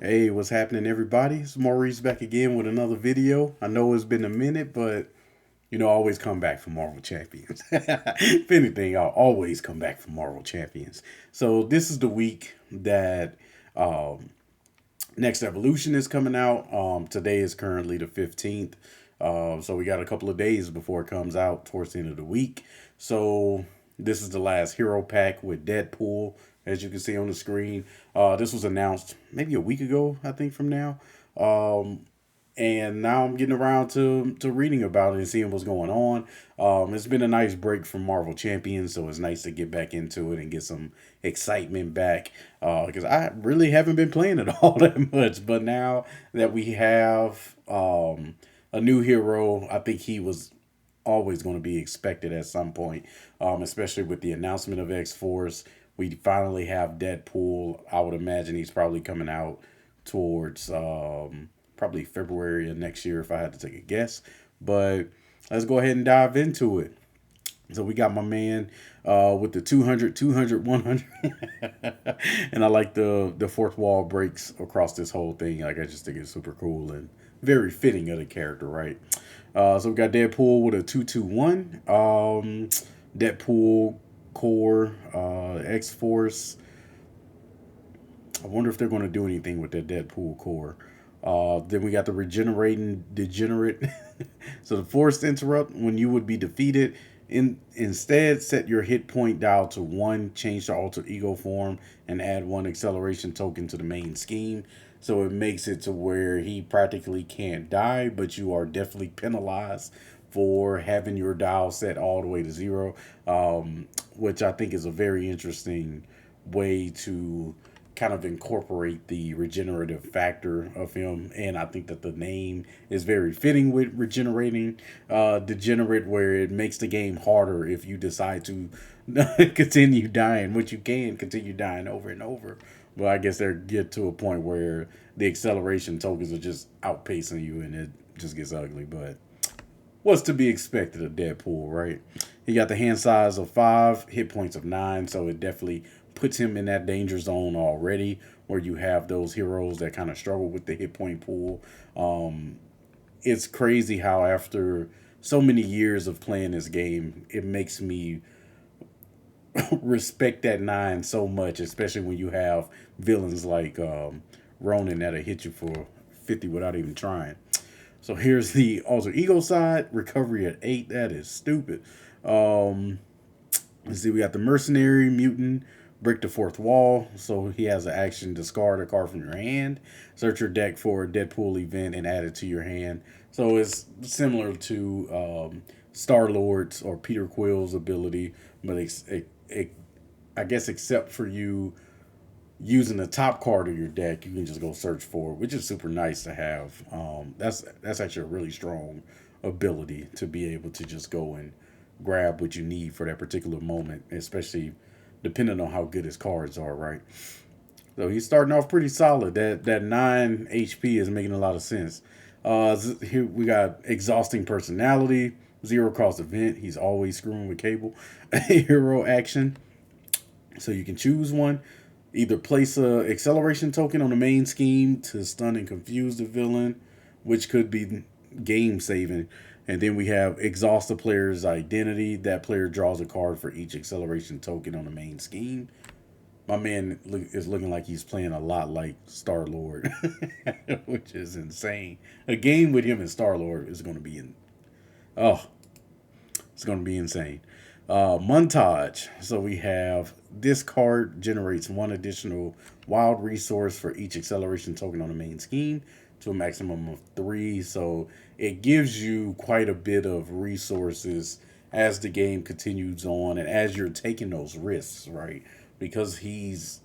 Hey, what's happening, everybody? It's Maurice back again with another video. I know it's been a minute, but I always come back for Marvel Champions. If anything, I'll always come back for Marvel Champions. So this is the week that um, Next Evolution is coming out. Today is currently the 15th. So we got a couple of days before it comes out towards the end of the week. So this is the last hero pack with Deadpool, as you can see on the screen. This was announced maybe a week ago, I think, from now. Um, and now I'm getting around to reading about it and seeing what's going on. It's been a nice break from Marvel Champions, so it's nice to get back into it and get some excitement back. Because I really haven't been playing it all that much, but now that we have a new hero, I think he was always going to be expected at some point, especially with the announcement of X Force. We finally have Deadpool. I would imagine he's probably coming out towards probably February of next year if I had to take a guess. But let's go ahead and dive into it. So we got my man with the 200, 200, 100. And I like the fourth wall breaks across this whole thing. Like, I just think it's super cool and very fitting of the character, right? So we got Deadpool with a 221. Deadpool core, X Force. I wonder if they're going to do anything with that Deadpool core. Then we got the regenerating degenerate. So the forced interrupt when you would be defeated. Instead, set your hit point dial to 1, change to alter ego form, and add 1 acceleration token to the main scheme. So it makes it to where he practically can't die, but you are definitely penalized for having your dial set all the way to 0, which I think is a very interesting way to kind of incorporate the regenerative factor of him. And I think that the name is very fitting with regenerating degenerate, where it makes the game harder if you decide to continue dying, which you can continue dying over and over. But I guess they get to a point where the acceleration tokens are just outpacing you and it just gets ugly. But what's to be expected of Deadpool, right? He got the hand size of 5, hit points of 9, so it definitely puts him in that danger zone already, where you have those heroes that kind of struggle with the hit point pool. It's crazy how after so many years of playing this game, it makes me respect that 9 so much, especially when you have villains like Ronan that'll hit you for 50 without even trying. So here's the alter ego side. Recovery at 8. That is stupid. Um, let's see. We got the mercenary mutant. Break the fourth wall. So he has an action. Discard a card from your hand. Search your deck for a Deadpool event and add it to your hand. So it's similar to Star Lord's or Peter Quill's ability, but I guess except for you using the top card of your deck, you can just go search for it, which is super nice to have. That's actually a really strong ability to be able to just go and grab what you need for that particular moment, especially depending on how good his cards are, right? So he's starting off pretty solid. That 9 HP is making a lot of sense. Here we got exhausting personality, 0 cost event. He's always screwing with Cable. Hero action. So you can choose one. Either place a acceleration token on the main scheme to stun and confuse the villain, which could be game saving. And then we have exhaust the player's identity. That player draws a card for each acceleration token on the main scheme. My man is looking like he's playing a lot like Star Lord, which is insane. A game with him and Star Lord is going to be oh, it's going to be insane. Montage. So we have this card generates 1 additional wild resource for each acceleration token on the main scheme to a maximum of 3. So it gives you quite a bit of resources as the game continues on and as you're taking those risks, right? Because he's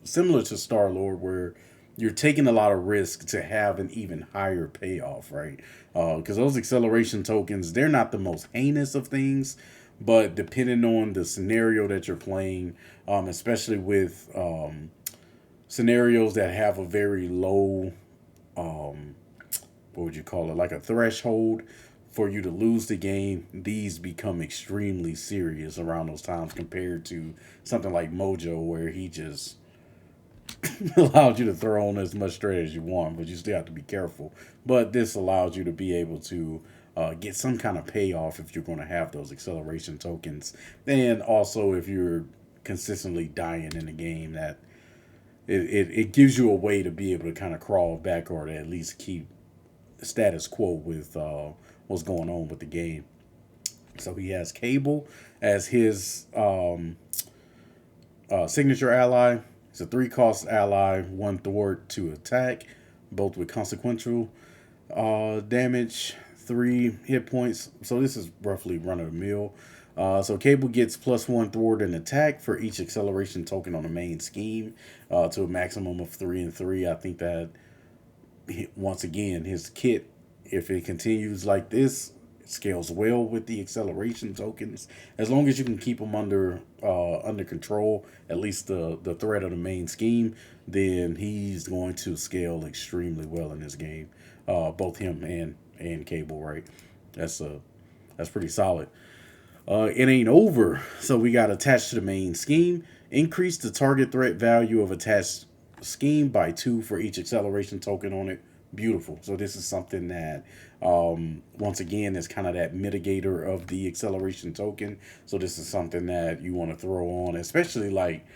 similar to Star Lord, where you're taking a lot of risk to have an even higher payoff, right? Because those acceleration tokens, they're not the most heinous of things, but depending on the scenario that you're playing, especially with scenarios that have a very low, what would you call it, like a threshold for you to lose the game, these become extremely serious around those times compared to something like Mojo, where he just allows you to throw on as much thread as you want, but you still have to be careful. But this allows you to be able to get some kind of payoff if you're going to have those acceleration tokens, and also if you're consistently dying in the game, that it gives you a way to be able to kind of crawl back or to at least keep status quo with what's going on with the game. So he has Cable as his signature ally. It's a 3 cost ally, 1 thwart to attack, both with consequential damage, 3 hit points. So this is roughly run of the mill. So Cable gets +1 thwart and attack for each acceleration token on the main scheme, to a maximum of 3 and 3. I think that once again his kit, if it continues like this, scales well with the acceleration tokens. As long as you can keep them under control, at least the threat of the main scheme, then he's going to scale extremely well in this game. Both him and Cable, right? That's pretty solid. It ain't over. So we got attached to the main scheme. Increase the target threat value of attached scheme by 2 for each acceleration token on it. Beautiful. So this is something that, once again, is kind of that mitigator of the acceleration token. So this is something that you want to throw on, especially like,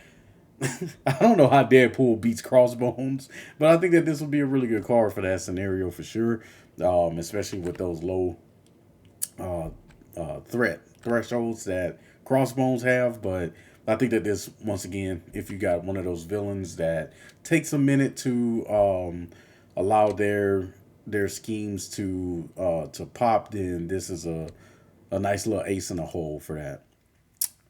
I don't know how Deadpool beats Crossbones, but I think that this would be a really good card for that scenario for sure. Especially with those low uh, thresholds that Crossbones have. But I think that this, once again, if you got one of those villains that takes a minute to allow their schemes to pop, then this is a nice little ace in the hole for that.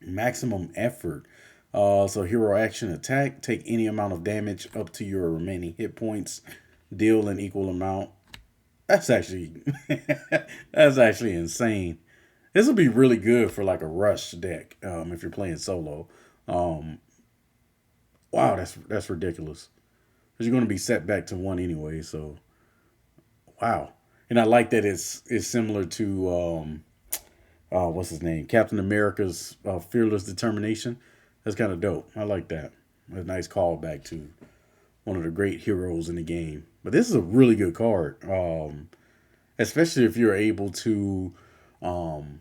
Maximum effort. So hero action attack. Take any amount of damage up to your remaining hit points. Deal an equal amount. That's actually that's actually insane. This will be really good for like a rush deck, if you're playing solo. Um, wow, that's ridiculous. Because you're going to be set back to 1 anyway. So wow, and I like that it's similar to what's his name, Captain America's Fearless Determination. That's kind of dope. I like that. A nice callback to one of the great heroes in the game. But this is a really good card, especially if you're able to um,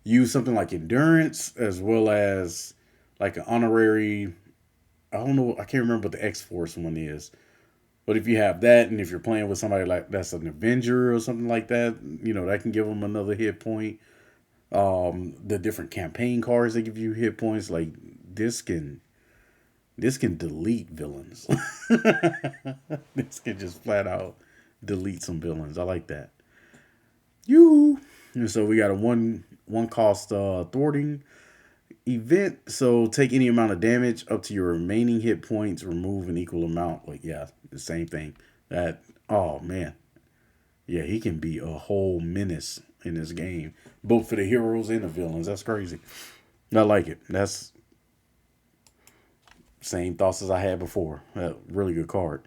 use something like endurance as well as like an honorary. I don't know. I can't remember what the X Force one is. But if you have that, and if you're playing with somebody like that's an Avenger or something like that, that can give them another hit point. The different campaign cards that give you hit points, like this can this can delete villains. This can just flat out delete some villains. I like that. You. And so we got a one cost thwarting event. So take any amount of damage up to your remaining hit points. Remove an equal amount. Like yeah, the same thing. That oh man, yeah, he can be a whole menace in this game, both for the heroes and the villains. That's crazy. I like it. That's same thoughts as I had before. Really good card.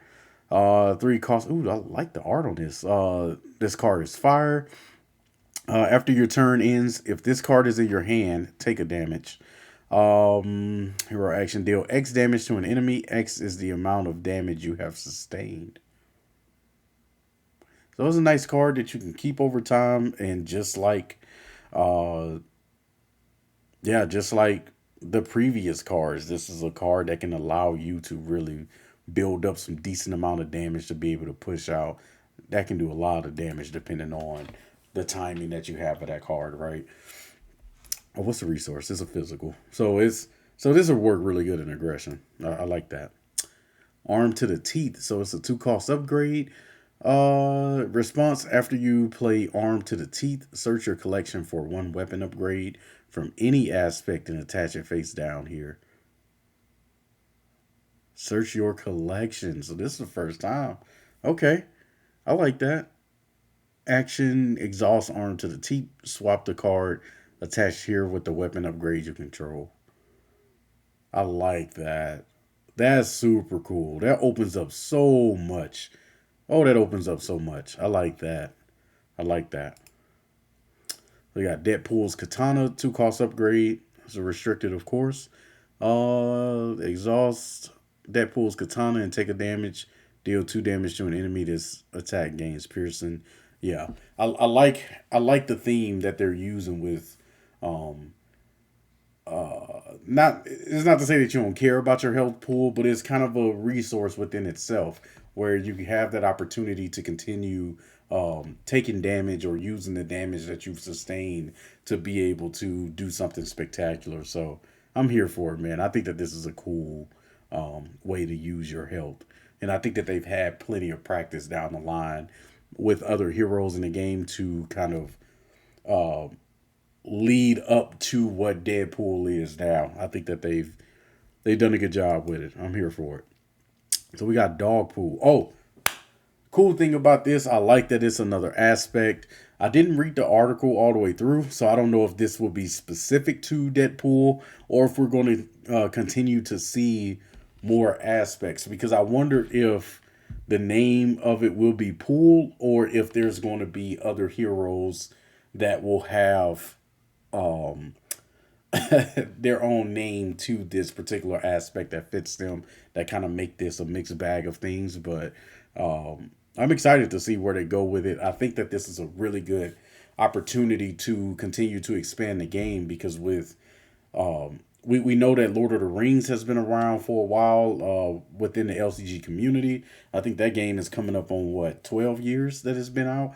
3 costs. Ooh, I like the art on this. This card is fire. After your turn ends, if this card is in your hand, take a damage. Hero action, deal X damage to an enemy. X is the amount of damage you have sustained. So it's a nice card that you can keep over time, and just like, uh, yeah, just like the previous cards, this is a card that can allow you to really build up some decent amount of damage to be able to push out. That can do a lot of damage depending on the timing that you have of that card, right? Oh, what's the resource? It's a physical, so this will work really good in aggression. I like that. Arm to the teeth, so it's a 2 cost upgrade. Response after you play Arm to the Teeth, search your collection for 1 weapon upgrade from any aspect and attach it face down here. Search your collection. So this is the first time. Okay, I like that. Action, exhaust Arm to the Teeth, swap the card attached here with the weapon upgrade you control. I like that. That's super cool. That opens up so much. Oh, that opens up so much. I like that. I like that. We got Deadpool's Katana, 2 cost upgrade. It's a restricted, of course. Exhaust. Deadpool's katana and take a damage. Deal 2 damage to an enemy. This attack gains piercing. Yeah, I like the theme that they're using with um not it's not to say that you don't care about your health pool, but it's kind of a resource within itself where you have that opportunity to continue taking damage or using the damage that you've sustained to be able to do something spectacular. So I'm here for it, man. I think that this is a cool way to use your health, and I think that they've had plenty of practice down the line with other heroes in the game to kind of lead up to what Deadpool is now. I think that they've done a good job with it. I'm here for it. So we got Dogpool. Oh, cool thing about this, I like that it's another aspect. I didn't read the article all the way through, so I don't know if this will be specific to Deadpool or if we're going to continue to see more aspects. Because I wonder if the name of it will be Pool or if there's going to be other heroes that will have um, their own name to this particular aspect that fits them, that kind of make this a mixed bag of things. But I'm excited to see where they go with it. I think that this is a really good opportunity to continue to expand the game because with we know that Lord of the Rings has been around for a while within the LCG community. I think that game is coming up on what 12 years that it's been out.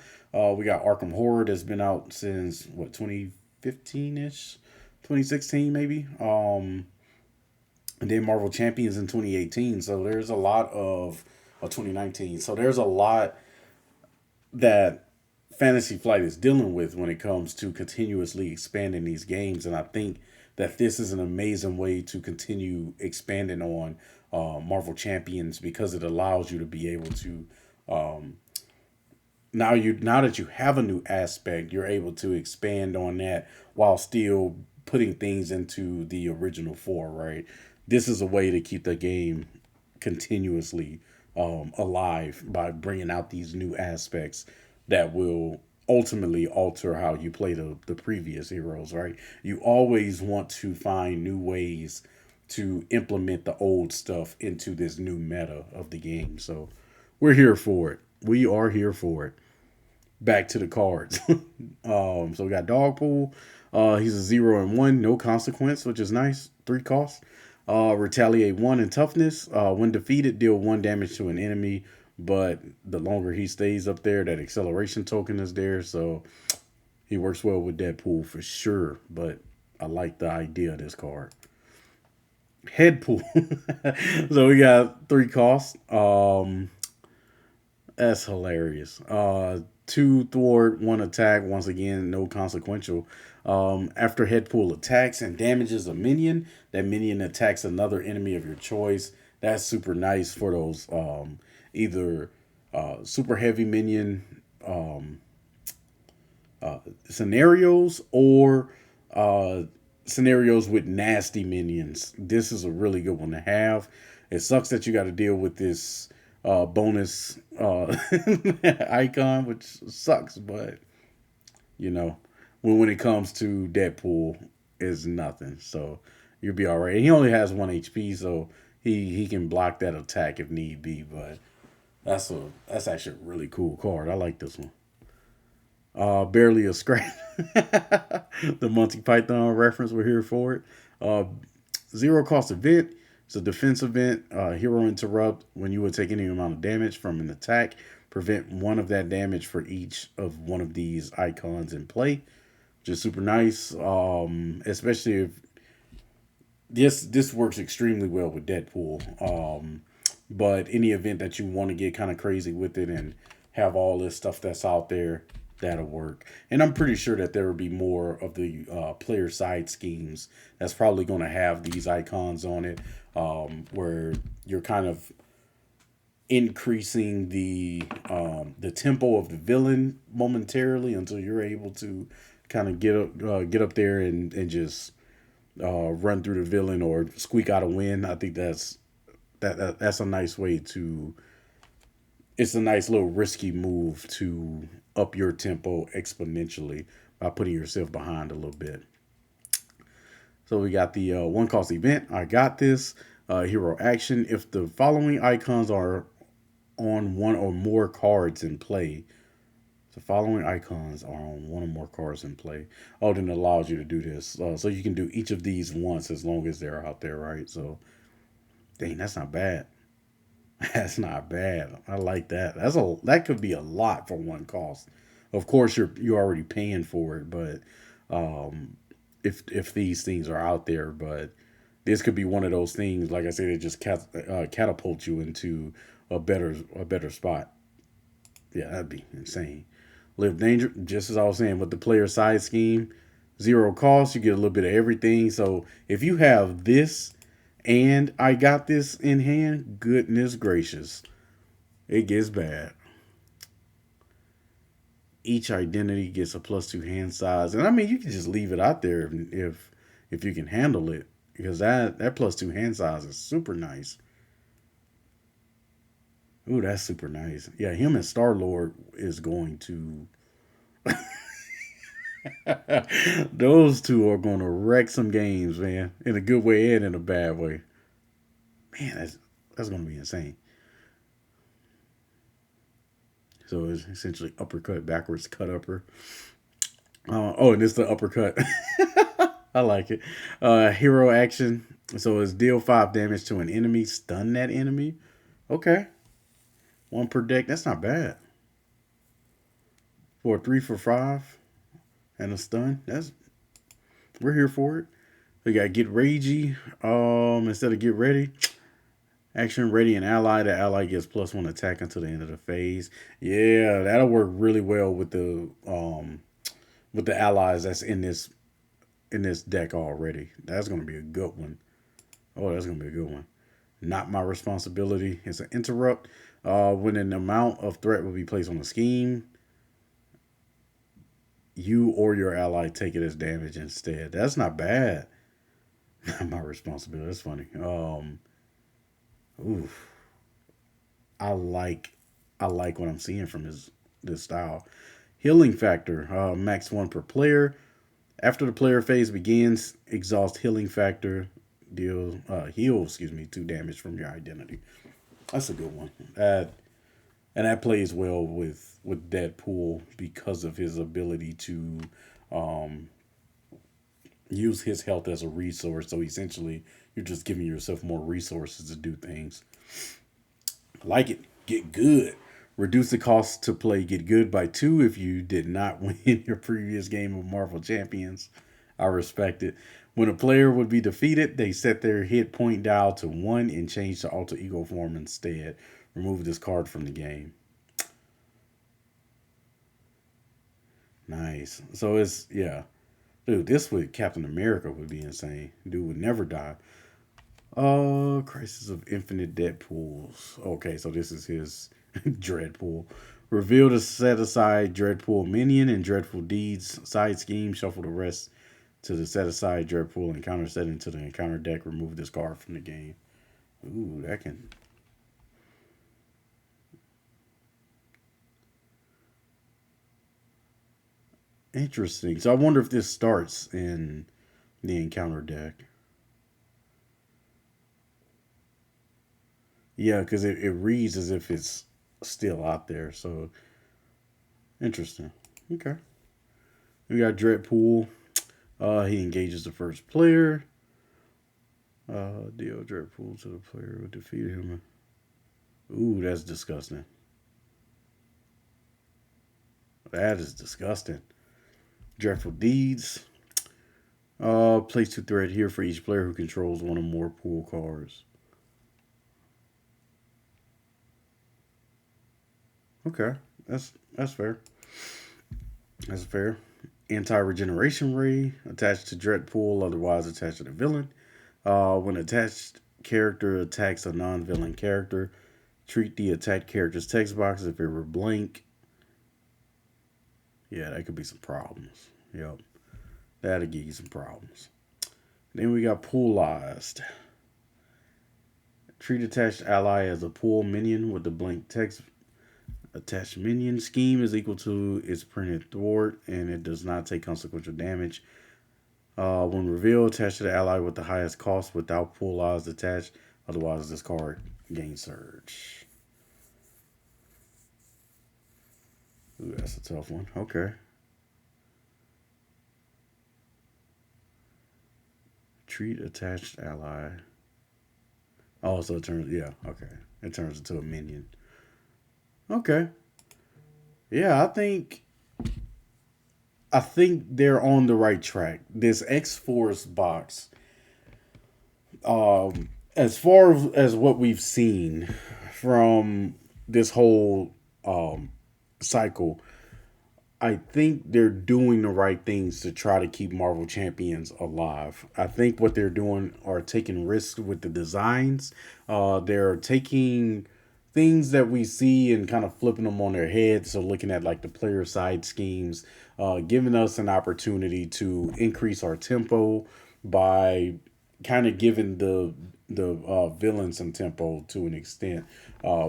We got Arkham Horror that's been out since what 2015 ish, 2016 maybe. And then Marvel Champions in 2018. So there's a lot of 2019. So there's a lot that Fantasy Flight is dealing with when it comes to continuously expanding these games, and I think that this is an amazing way to continue expanding on Marvel Champions because it allows you to be able to now that you have a new aspect, you're able to expand on that while still putting things into the original four, right? This is a way to keep the game continuously alive by bringing out these new aspects that will ultimately alter how you play the previous heroes, right? You always want to find new ways to implement the old stuff into this new meta of the game. So we're here for it. We are here for it. Back to the cards. So we got Dogpool. He's a 0 and 1, no consequence, which is nice. 3 costs. Retaliate 1 in toughness. When defeated, deal 1 damage to an enemy. But the longer he stays up there, that acceleration token is there. So he works well with Deadpool for sure. But I like the idea of this card. Headpool. So we got 3 costs. That's hilarious. 2 thwart, 1 attack. Once again, no consequential. After Headpool attacks and damages a minion, that minion attacks another enemy of your choice. That's super nice for those either super heavy minion scenarios or scenarios with nasty minions. This is a really good one to have. It sucks that you got to deal with this bonus icon, which sucks, but you know, when it comes to Deadpool, is nothing. So you'll be all right. And he only has 1 HP, so he can block that attack if need be. But that's actually a really cool card. I like this one. Barely a scratch. The Monty Python reference. We're here for it. 0 cost event. It's a defense event. Hero interrupt. When you would take any amount of damage from an attack, prevent 1 of that damage for each of one of these icons in play. Just super nice. Especially if this works extremely well with Deadpool. But any event that you want to get kind of crazy with it and have all this stuff that's out there, that'll work. And I'm pretty sure that there will be more of the player side schemes that's probably going to have these icons on it, where you're kind of increasing the tempo of the villain momentarily until you're able to kind of get up there and just run through the villain or squeak out a win. I think that's a nice way to. It's a nice little risky move to up your tempo exponentially by putting yourself behind a little bit. So we got the 1 cost event. I got this. Hero action. If the following icons are on one or more cards in play, the following icons are on one or more cards in play. Oh, then it allows you to do this. So you can do each of these once as long as they're out there, right? So, dang, that's not bad. That's not bad. I like that. That could be a lot for one cost. Of course, you're already paying for it, but um, if these things are out there, but this could be one of those things. Like I said, it just catapult you into a better spot. Yeah, that'd be insane. Live danger, just as I was saying with the player side scheme, zero cost. You get a little bit of everything. So if you have this and I got this in hand, goodness gracious, it gets bad. Each identity gets a +2 hand size, and I mean you can just leave it out there if you can handle it, because that +2 hand size is super nice. Ooh, that's super nice. Yeah, him and Star Lord is going to. Those two are going to wreck some games, man, in a good way and in a bad way. Man, that's going to be insane. So it's essentially uppercut backwards cut upper. Oh, and it's the uppercut. I like it. Hero action. So it's deal 5 damage to an enemy, stun that enemy. Okay, one per deck. That's not bad for a 3 for 5 and a stun. We're here for it. We got get ragey. Instead of get ready, action ready and ally. The ally gets +1 attack until the end of the phase. Yeah, that'll work really well with the allies that's in this deck already. That's gonna be a good one. Oh, that's gonna be a good one. Not my responsibility. It's an interrupt. When an amount of threat will be placed on the scheme, you or your ally take it as damage instead. That's not bad. Not my responsibility. That's funny. Oof. I like I like what I'm seeing from this style. Healing factor, max one per player. After the player phase begins, exhaust healing factor, heal 2 damage from your identity. That's a good one. And that plays well with Deadpool because of his ability to um, use his health as a resource. So essentially, you're just giving yourself more resources to do things. Like it. Get good. Reduce the cost to play Get Good by 2 if you did not win your previous game of Marvel Champions. I respect it. When a player would be defeated, they set their hit point dial to 1 and change to alter ego form instead. Remove this card from the game. Nice. So it's, yeah. Dude, this with Captain America would be insane. Dude would never die. Crisis of Infinite Deadpools. Okay, so this is his Dreadpool. Reveal the set aside Dreadpool minion and Dreadful Deeds side scheme. Shuffle the rest to the set aside Dreadpool encounter set into the encounter deck. Remove this card from the game. Ooh, that can. Interesting. So I wonder if this starts in the encounter deck. Yeah, because it reads as if it's still out there. So interesting. Okay. We got Dreadpool. He engages the first player. Deal Dreadpool to the player who defeated him. Ooh, that's disgusting. That is disgusting. Dreadful Deeds. Place 2 threat here for each player who controls one or more pool cards. Okay, that's fair. That's fair. Anti-regeneration ray attached to Dreadpool, otherwise attached to the villain. When attached character attacks a non-villain character, treat the attacked character's text box if it were blank. Yeah, that could be some problems. Yep, that'll give you some problems. Then we got poolized. Treat attached ally as a pool minion with the blank text. Attached minion scheme is equal to its printed thwart, and it does not take consequential damage. When revealed, attach to the ally with the highest cost without pool odds attached. Otherwise, this card gains surge. Ooh, that's a tough one. Okay. Treat attached ally. Oh, so it turns. Yeah, okay. It turns into a minion. Okay. Yeah, I think they're on the right track. This X Force box, as far as what we've seen from this whole um, cycle, I think they're doing the right things to try to keep Marvel Champions alive. I think what they're doing are taking risks with the designs. They're taking things that we see and kind of flipping them on their heads. So looking at like the player side schemes, giving us an opportunity to increase our tempo by kind of giving the villain some tempo to an extent.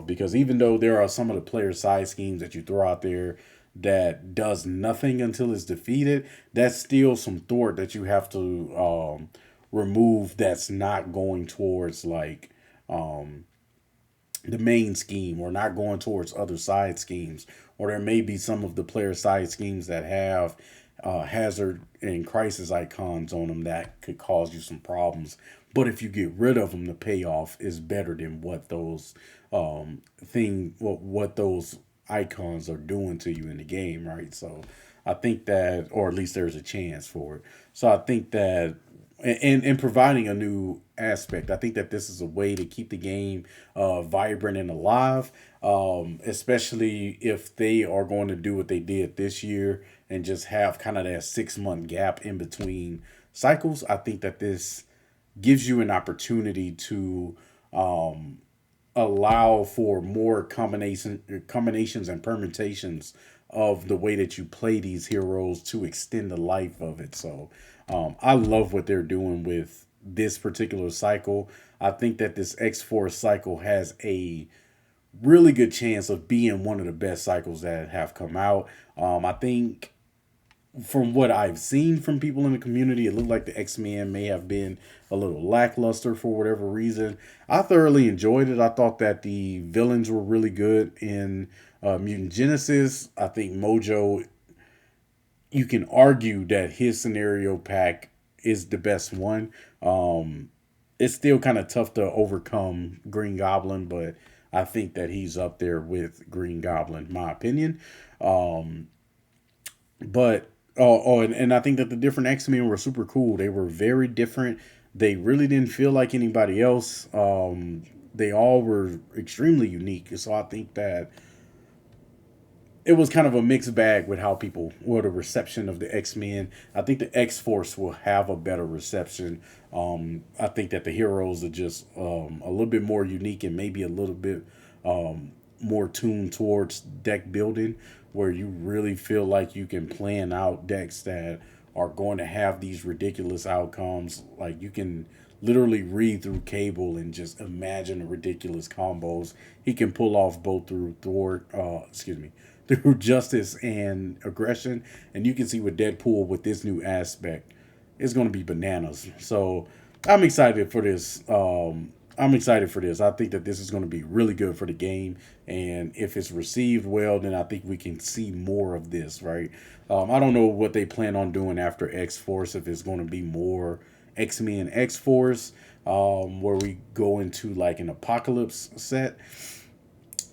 Because even though there are some of the player side schemes that you throw out there that does nothing until it's defeated, that's still some thwart that you have to remove. That's not going towards like the main scheme or not going towards other side schemes. Or there may be some of the player side schemes that have hazard and crisis icons on them that could cause you some problems. But if you get rid of them, the payoff is better than what those what those icons are doing to you in the game, right? So I think that, or at least there's a chance for it. So I think that, and providing a new aspect, I think that this is a way to keep the game vibrant and alive, especially if they are going to do what they did this year and just have kind of that 6 month gap in between cycles. I think that this gives you an opportunity to allow for more combinations and permutations of the way that you play these heroes to extend the life of it. So I love what they're doing with this particular cycle. I think that this X Force cycle has a really good chance of being one of the best cycles that have come out. I think from what I've seen from people in the community, it looked like the X-Men may have been a little lackluster for whatever reason. I thoroughly enjoyed it. I thought that the villains were really good in Mutant Genesis. I think Mojo, you can argue that his scenario pack is the best one. It's still kind of tough to overcome Green Goblin, but I think that he's up there with Green Goblin, in my opinion. But and I think that the different X Men were super cool. They were very different. They really didn't feel like anybody else. They all were extremely unique. So I think that it was kind of a mixed bag with how people or the reception of the X Men. I think the X Force will have a better reception. I think that the heroes are just a little bit more unique and maybe a little bit more tuned towards deck building, where you really feel like you can plan out decks that are going to have these ridiculous outcomes. Like you can literally read through Cable and just imagine the ridiculous combos he can pull off both through through justice and aggression. And you can see with Deadpool with this new aspect, it's going to be bananas. So I'm excited for this. I'm excited for this. I think that this is going to be really good for the game, and if it's received well, then I think we can see more of this. Right? I don't know what they plan on doing after X Force. If it's going to be more X Men X Force, where we go into like an apocalypse set.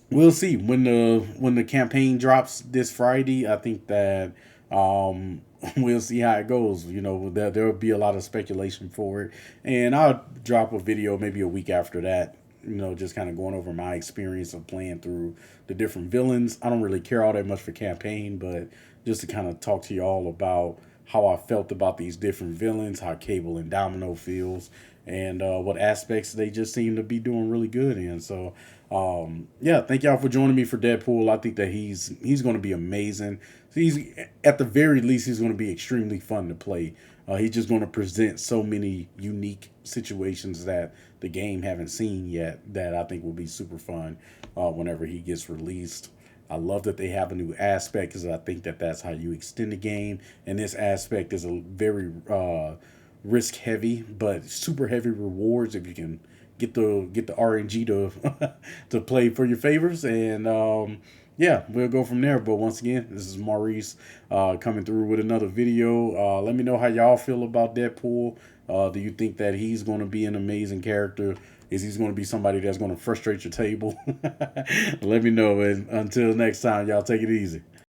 We'll see when the campaign drops this Friday. I think that we'll see how it goes. You know, there will be a lot of speculation for it, and I'll drop a video maybe a week after that. You know, just kind of going over my experience of playing through the different villains. I don't really care all that much for campaign, but just to kind of talk to y'all about how I felt about these different villains, how Cable and Domino feels, and what aspects they just seem to be doing really good in. So, yeah, thank y'all for joining me for Deadpool. I think that he's going to be amazing. He's at the very least he's going to be extremely fun to play. He's just going to present so many unique situations that the game haven't seen yet that I think will be super fun whenever he gets released. I love that they have a new aspect because I think that that's how you extend the game. And this aspect is a very risk heavy, but super heavy rewards if you can get the RNG to to play for your favors, and yeah, we'll go from there. But once again, this is Maurice coming through with another video. Let me know how y'all feel about Deadpool. Do you think that he's going to be an amazing character? Is he going to be somebody that's going to frustrate your table? Let me know. And until next time, y'all take it easy.